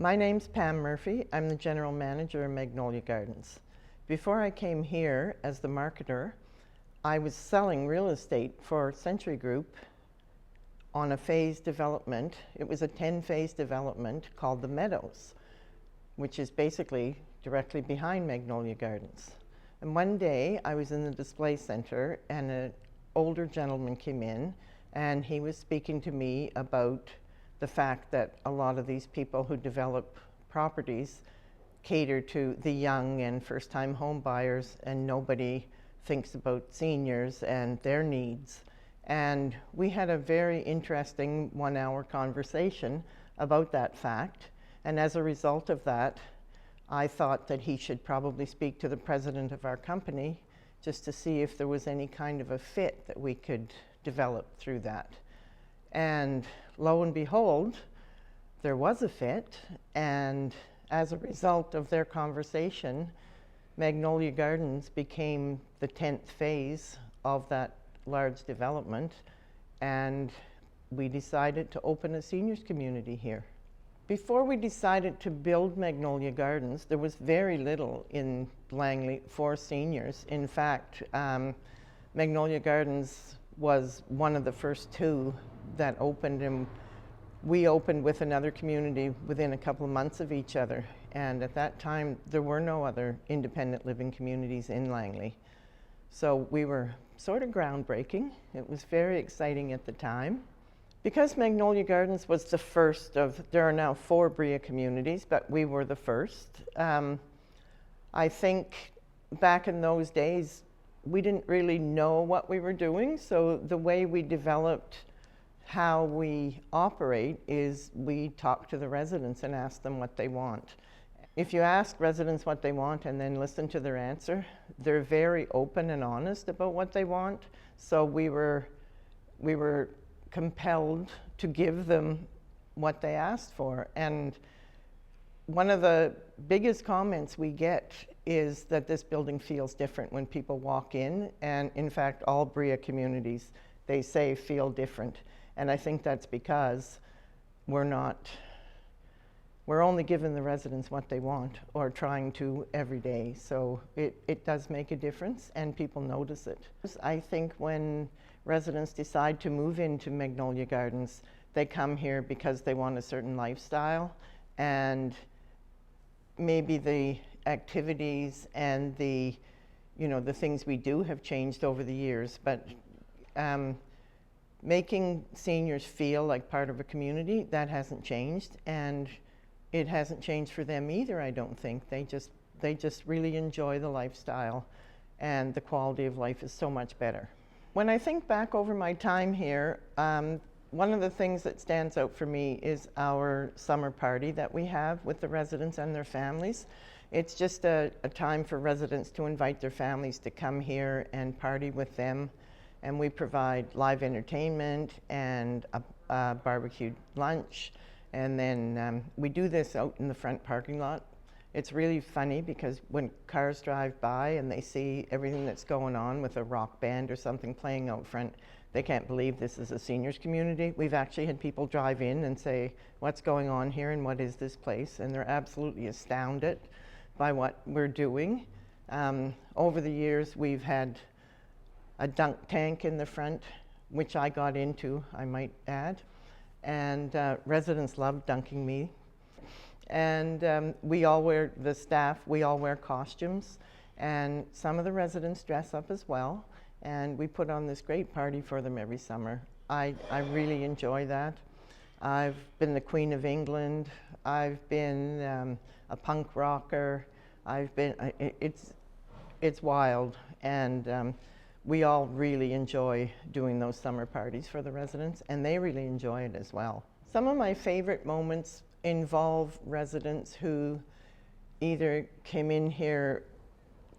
My name's Pam Murphy. I'm the general manager of Magnolia Gardens. Before I came here as the marketer, I was selling real estate for Century Group on a phased development. It was a 10-phase development called the Meadows, which is basically directly behind Magnolia Gardens. And one day I was in the display center and an older gentleman came in and he was speaking to me about the fact that a lot of these people who develop properties cater to the young and first-time home buyers, and nobody thinks about seniors and their needs. And we had a very interesting 1-hour conversation about that fact. And as a result of that, I thought that he should probably speak to the president of our company just to see if there was any kind of a fit that we could develop through that. And lo and behold, there was a fit, and as a result of their conversation, Magnolia Gardens became the 10th phase of that large development, and we decided to open a seniors community here. Before we decided to build Magnolia Gardens, there was very little in Langley for seniors. In fact, Magnolia Gardens was one of the first two that opened, and we opened with another community within a couple of months of each other. And at that time, there were no other independent living communities in Langley. So we were sort of groundbreaking. It was very exciting at the time. Because Magnolia Gardens was the first of, there are now 4 Bria communities, but we were the first. I think back in those days, we didn't really know what we were doing, so the way we developed how we operate is we talk to the residents and ask them what they want. If you ask residents what they want and then listen to their answer, they're very open and honest about what they want. So we were compelled to give them what they asked for. And one of the biggest comments we get is that this building feels different when people walk in. And in fact, all Bria communities, they say feel different. And I think that's because we're only giving the residents what they want, or trying to every day. So it does make a difference, and people notice it. I think when residents decide to move into Magnolia Gardens, they come here because they want a certain lifestyle, and maybe the activities and the things we do have changed over the years, but making seniors feel like part of a community, that hasn't changed, and it hasn't changed for them either, I don't think. They just really enjoy the lifestyle, and the quality of life is so much better. When I think back over my time here, one of the things that stands out for me is our summer party that we have with the residents and their families. It's just a time for residents to invite their families to come here and party with them. And we provide live entertainment and a barbecued lunch. And then we do this out in the front parking lot. It's really funny because when cars drive by and they see everything that's going on with a rock band or something playing out front, they can't believe this is a seniors community. We've actually had people drive in and say, what's going on here and what is this place? And they're absolutely astounded by what we're doing. Over the years, we've had a dunk tank in the front, which I got into, I might add. And residents love dunking me. And we all wear, the staff, we all wear costumes. And some of the residents dress up as well. And we put on this great party for them every summer. I really enjoy that. I've been the Queen of England. I've been a punk rocker. It's wild. And we all really enjoy doing those summer parties for the residents, and they really enjoy it as well. Some of my favorite moments involve residents who either came in here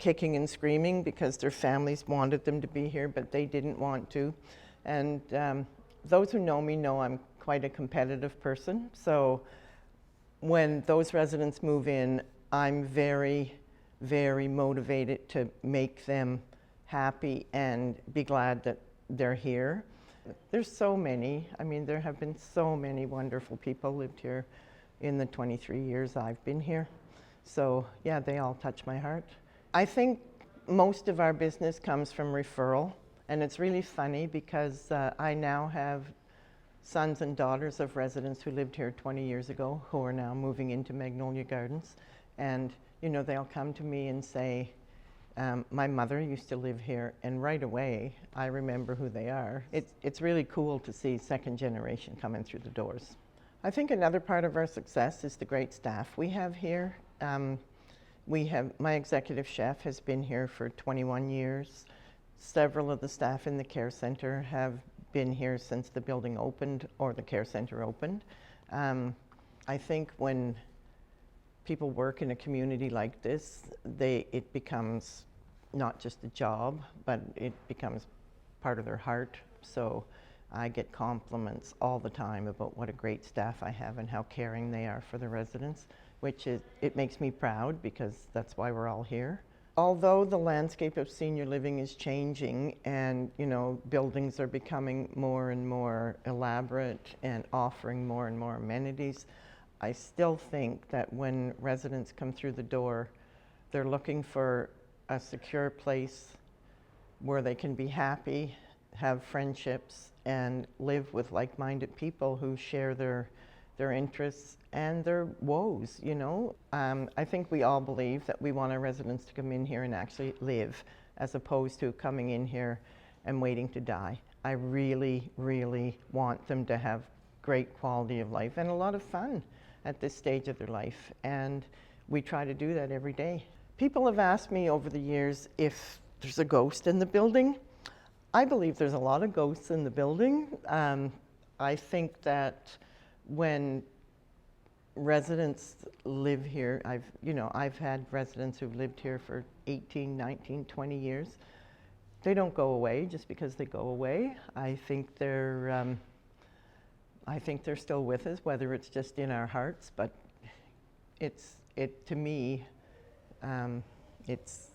kicking and screaming because their families wanted them to be here, but they didn't want to. And those who know me know I'm quite a competitive person. So when those residents move in, I'm very, very motivated to make them happy and be glad that they're here. There's so many, I mean, there have been so many wonderful people lived here in the 23 years I've been here. So yeah, they all touch my heart. I think most of our business comes from referral, and it's really funny because I now have sons and daughters of residents who lived here 20 years ago who are now moving into Magnolia Gardens. And, you know, they'll come to me and say, my mother used to live here, and right away I remember who they are. It's really cool to see second generation coming through the doors. I think another part of our success is the great staff we have here. My executive chef has been here for 21 years. Several of the staff in the care center have been here since the building opened or the care center opened. I think when people work in a community like this, it becomes not just a job, but it becomes part of their heart. So I get compliments all the time about what a great staff I have and how caring they are for the residents, it makes me proud because that's why we're all here. Although the landscape of senior living is changing and, you know, buildings are becoming more and more elaborate and offering more and more amenities, I still think that when residents come through the door, they're looking for a secure place where they can be happy, have friendships, and live with like-minded people who share their interests and their woes, you know. I think we all believe that we want our residents to come in here and actually live, as opposed to coming in here and waiting to die. I really, really want them to have great quality of life and a lot of fun at this stage of their life, and we try to do that every day. People have asked me over the years if there's a ghost in the building. I believe there's a lot of ghosts in the building. I think that when residents live here, I've had residents who've lived here for 18, 19, 20 years. They don't go away just because they go away. I think they're still with us, whether it's just in our hearts, but to me, it's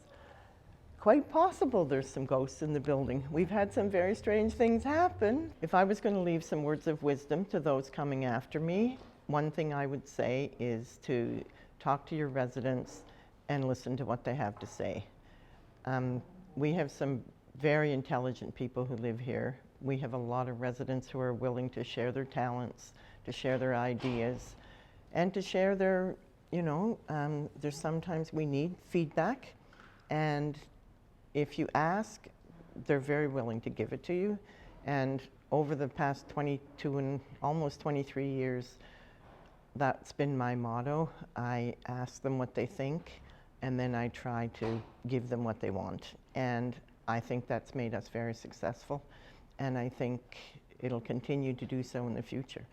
quite possible there's some ghosts in the building. We've had some very strange things happen. If I was going to leave some words of wisdom to those coming after me, one thing I would say is to talk to your residents and listen to what they have to say. We have some very intelligent people who live here. We have a lot of residents who are willing to share their talents, to share their ideas, and to share their, there's sometimes we need feedback, and if you ask, they're very willing to give it to you. And over the past 22 and almost 23 years, that's been my motto. I ask them what they think, and then I try to give them what they want. And I think that's made us very successful, and I think it'll continue to do so in the future.